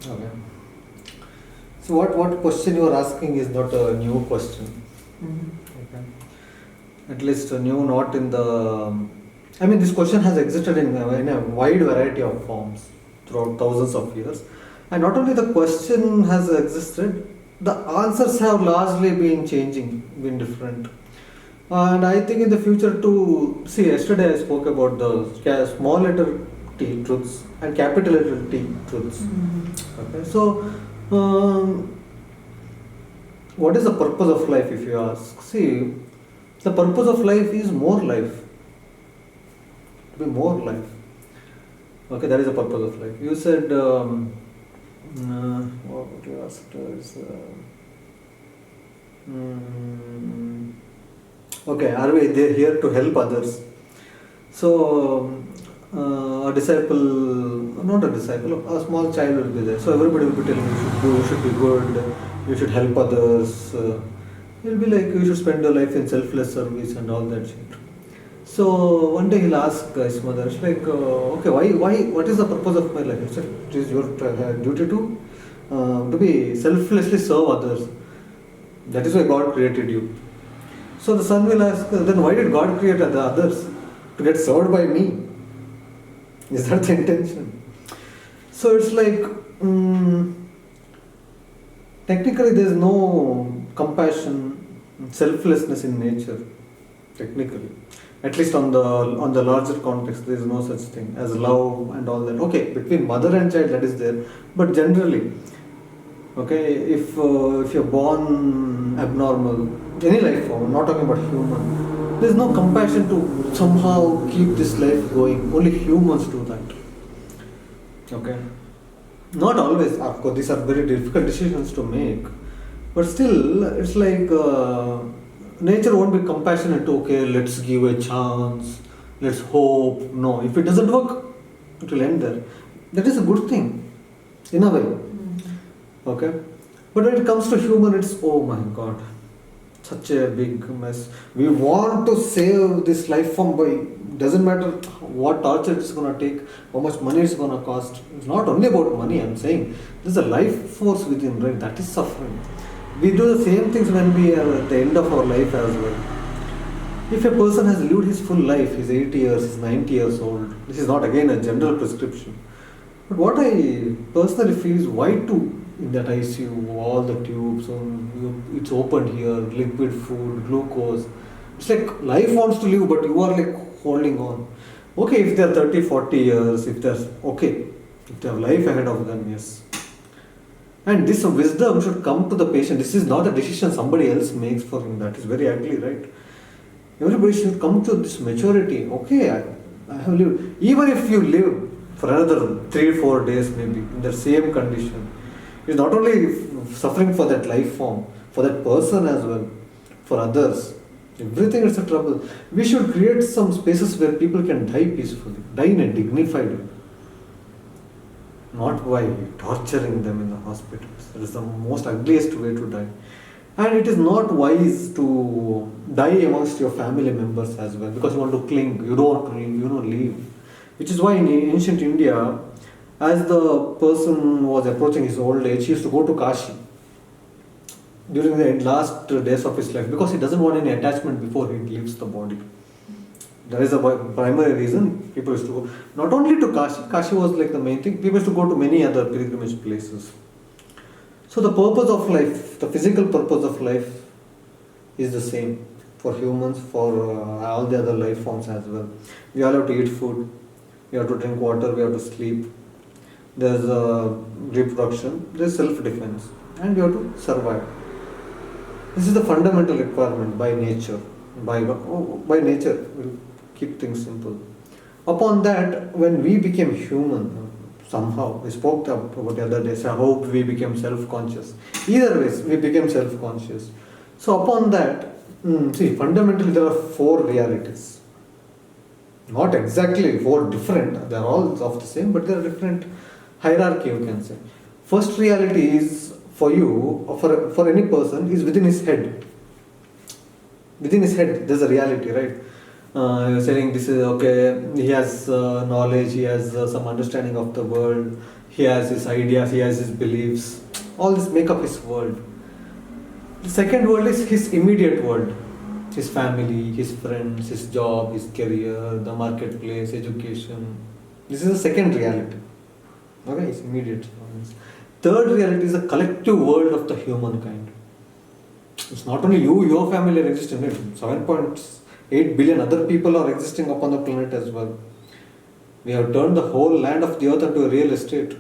Okay. So what question you are asking is not a new question. Okay. At least new, not in the. I mean, this question has existed in a wide variety of forms throughout thousands of years, and not only the question has existed, the answers have largely been changing, been different. And I think in the future too. See, yesterday I spoke about the small letter T truths and capital letter T truths. Okay, so what is the purpose of life, if you ask? See, the purpose of life is more life. To be more life. Okay, that is the purpose of life. You said, what you asked is, okay, are we there here to help others? So, a disciple, not a disciple, a small child will be there. So everybody will be telling you should be good, you should help others. He'll be like, you should spend your life in selfless service and all that shit. So one day he'll ask his mother, she's like, okay, what is the purpose of my life? He said, it is your duty to be selflessly serve others. That is why God created you. So the son will ask, then why did God create the others? To get served by me? Is that the intention? So it's like, technically there is no compassion, selflessness in nature. Technically, at least on the larger context, there is no such thing as love and all that. Okay, between mother and child that is there, but generally, okay, if you're born abnormal, any life form, I'm not talking about human, there is no compassion to somehow keep this life going. Only humans do that. Okay, not always. Of course, these are very difficult decisions to make, but still, it's like. Nature won't be compassionate to, okay, let's give a chance, let's hope. No, if it doesn't work, it will end there. That is a good thing, in a way. Okay? But when it comes to human, it's, oh my God, such a big mess. We want to save this life form by, doesn't matter what torture it's going to take, how much money it's going to cost. It's not only about money, I'm saying. There's a life force within, right? That is suffering. We do the same things when we are at the end of our life as well. If a person has lived his full life, he's 80 years, he's 90 years old, this is not again a general prescription. But what I personally feel is why to in that ICU, all the tubes, it's opened here, liquid food, glucose. It's like life wants to live, but you are like holding on. Okay, if they're 30, 40 years, if there's okay, if they have life ahead of them, yes. And this wisdom should come to the patient. This is not a decision somebody else makes for him. That is very ugly, right? Everybody should come to this maturity. Okay, I have lived. Even if you live for another 3-4 days maybe in the same condition, it's not only suffering for that life form, for that person as well, for others. Everything is a trouble. We should create some spaces where people can die peacefully, die in a dignified way. Not by torturing them in the hospitals. That is the most ugliest way to die. And it is not wise to die amongst your family members as well, because you want to cling, you don't want to leave. Which is why in ancient India, as the person was approaching his old age, he used to go to Kashi during the last days of his life, because he doesn't want any attachment before he leaves the body. That is the primary reason people used to go. Not only to Kashi, Kashi was like the main thing, people used to go to many other pilgrimage places. So the purpose of life, the physical purpose of life is the same for humans, for all the other life forms as well. We all have to eat food, we have to drink water, we have to sleep. There's reproduction, there's self-defense, and we have to survive. This is the fundamental requirement by nature. By nature, we'll keep things simple. Upon that, when we became human, somehow, we spoke about the other day, so I hope we became self-conscious. Either ways, we became self-conscious. So upon that, fundamentally there are 4 realities. Not exactly 4 different, they are all of the same, but they are different hierarchy, you can say. First reality is, for you, or for any person, is within his head. Within his head, there's a reality, right? You're saying this is okay. He has knowledge. He has some understanding of the world. He has his ideas. He has his beliefs. All this make up his world. The second world is his immediate world. His family, his friends, his job, his career, the marketplace, education. This is the second reality. Okay, his immediate surroundings. Third reality is the collective world of the humankind. It's not only you, your family are existing. 7.8 billion other people are existing upon the planet as well. We have turned the whole land of the earth into a real estate.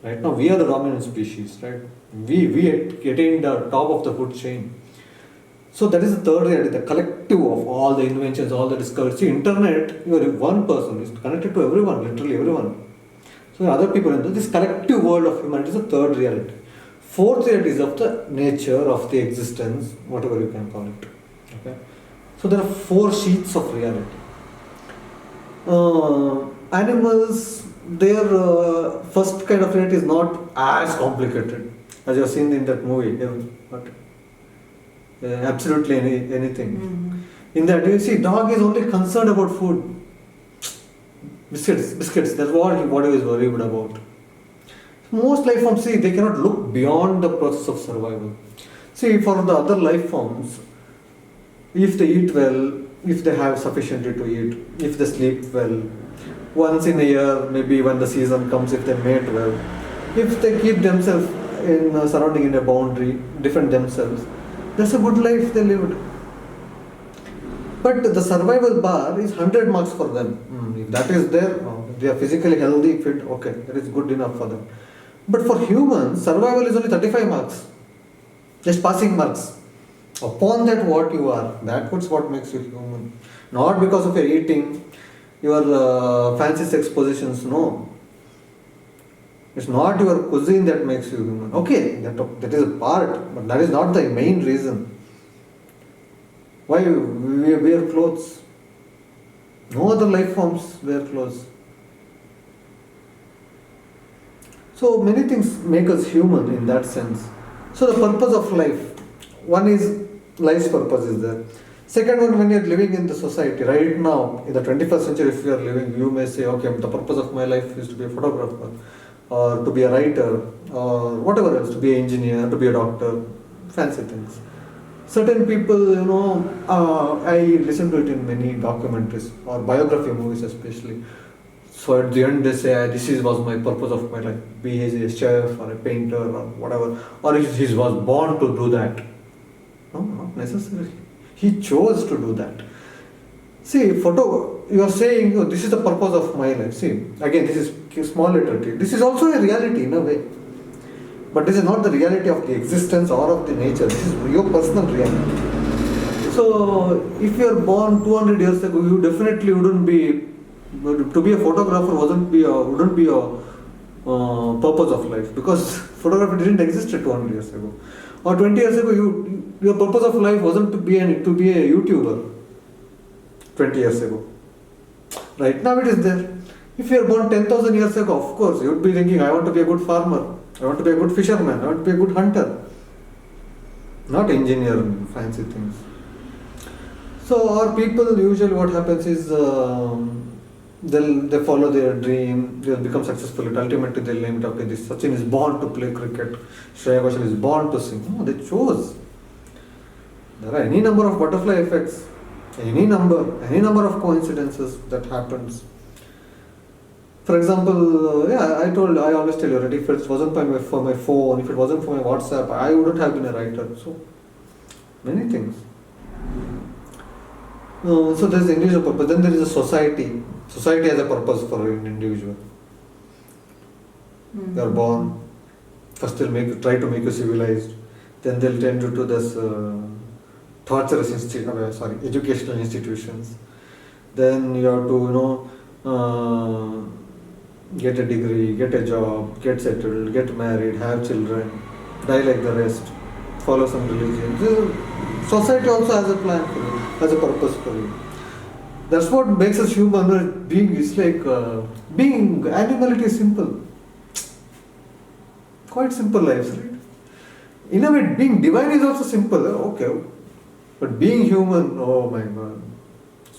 Right now, we are the dominant species, right? We attained the top of the food chain. So that is the third reality, the collective of all the inventions, all the discoveries. See, internet, you are one person, is connected to everyone, literally everyone. So other people in this collective world of humanity is the third reality. Fourth reality is of the nature of the existence, whatever you can call it. Okay. So there are four sheets of reality. Animals, their first kind of reality is not as complicated as you have seen in that movie. Absolutely anything. Mm-hmm. In that, you see, dog is only concerned about food. Biscuits, that's what he is worried about. Most life forms, see, they cannot look beyond the process of survival. See, for the other life forms, if they eat well, if they have sufficiently to eat, if they sleep well, once in a year, maybe when the season comes, if they mate well, if they keep themselves in surrounding in a boundary, defend themselves, that's a good life they lived. But the survival bar is 100 marks for them. If that is there, if they are physically healthy, fit, okay, that is good enough for them. But for humans, survival is only 35 marks. Just passing marks. Upon that, what you are, that's what makes you human. Not because of your eating, your fancy sex positions, no. It's not your cuisine that makes you human. Okay, that is a part, but that is not the main reason. Why we wear clothes? No other life forms wear clothes. So many things make us human in that sense. So the purpose of life, one is life's purpose is there. Second one, when you are living in the society, right now, in the 21st century, if you are living, you may say, okay, the purpose of my life is to be a photographer, or to be a writer, or whatever else, to be an engineer, to be a doctor, fancy things. Certain people, I listen to it in many documentaries, or biography movies especially. So at the end they say, this was my purpose of my life, be he a chef, or a painter, or whatever, or he was born to do that. No, not necessarily. He chose to do that. See, you are saying, oh, this is the purpose of my life. See, again, this is small literature. This is also a reality in a way. But this is not the reality of the existence or of the nature. This is your personal reality. So, if you are born 200 years ago, you definitely wouldn't be, to be a photographer wouldn't be a purpose of life, because photography didn't exist 200 years ago. Or 20 years ago, your purpose of life wasn't to be a YouTuber 20 years ago. Right now it is there. If you are born 10,000 years ago, of course, you would be thinking, I want to be a good farmer, I want to be a good fisherman, I want to be a good hunter. Not engineer, fancy things. So our people, usually what happens is, they follow their dream, they'll become successful. Ultimately they'll name it, okay, this Sachin is born to play cricket, Shreya Ghoshal is born to sing. No, they chose. There are any number of butterfly effects, any number of coincidences that happens. For example, I always tell you, right, if it wasn't for my phone, if it wasn't for my WhatsApp, I wouldn't have been a writer. So, many things. So there is the individual purpose, then there is a society. Society has a purpose for an individual. You are born, first they'll try to make you civilized, then they'll send you to this torturous educational institutions. Then you have to, get a degree, get a job, get settled, get married, have children, die like the rest, follow some religion. Society also has a plan for you, has a purpose for you. That's what makes us human. Being is like being animality is simple, quite simple lives, right? In a way, being divine is also simple. Okay, but being human, oh my God,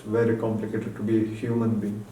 very complicated to be a human being.